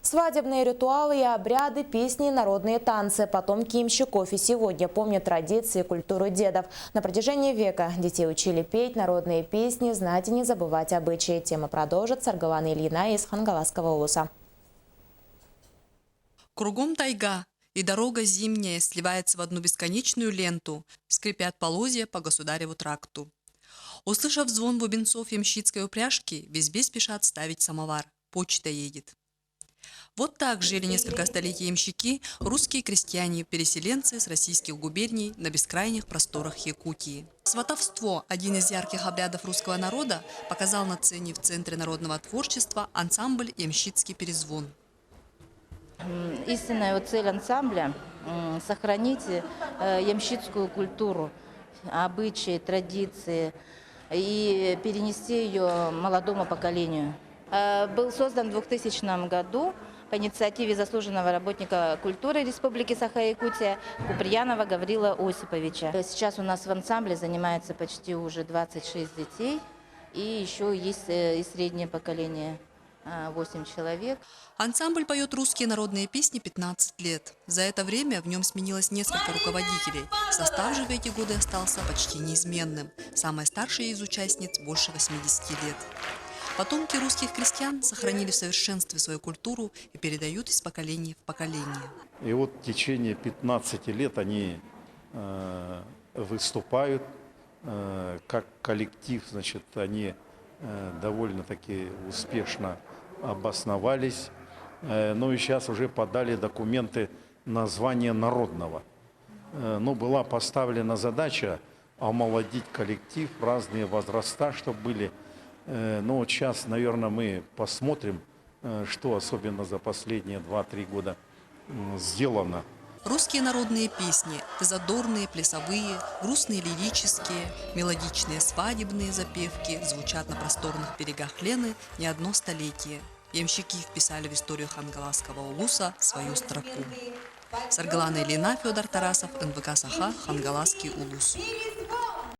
Свадебные ритуалы и обряды, песни и народные танцы. Потомки ямщиков и сегодня помнят традиции и культуру дедов. На протяжении века детей учили петь народные песни, знать и не забывать обычаи. Тема продолжит Саргалана Ильина из Хангаласского улуса. Кругом тайга, и дорога зимняя сливается в одну бесконечную ленту, скрипят полозья по государеву тракту. Услышав звон бубенцов ямщицкой упряжки, в избе спешат ставить самовар. Почта едет. Вот так жили несколько столетий ямщики, русские крестьяне-переселенцы с российских губерний на бескрайних просторах Якутии. Сватовство, один из ярких обрядов русского народа, показал на сцене в Центре народного творчества ансамбль «Ямщицкий перезвон». Истинная цель ансамбля – сохранить ямщицкую культуру, обычаи, традиции и перенести ее молодому поколению. Был создан в 2000 году по инициативе заслуженного работника культуры Республики Саха-Якутия Куприянова Гаврила Осиповича. Сейчас у нас в ансамбле занимается почти уже 26 детей, и еще есть и среднее поколение. 8 человек. Ансамбль поет русские народные песни 15 лет. За это время в нем сменилось несколько руководителей. Состав же в эти годы остался почти неизменным. Самая старшая из участниц больше 80 лет. Потомки русских крестьян сохранили в совершенстве свою культуру и передают из поколения в поколение. И вот в течение 15 лет они выступают как коллектив, значит, они довольно-таки успешно обосновались, ну и сейчас уже подали документы на звание народного. Ну, была поставлена задача омолодить коллектив, разные возраста, чтобы были. Ну, вот сейчас, наверное, мы посмотрим, что особенно за последние 2-3 года сделано. Русские народные песни – задорные, плясовые, грустные, лирические, мелодичные, свадебные запевки звучат на просторных берегах Лены не одно столетие. Ямщики вписали в историю Хангаласского улуса свою строку. Саргалана Ильина, Федор Тарасов, НВК Саха, Хангаласский улус.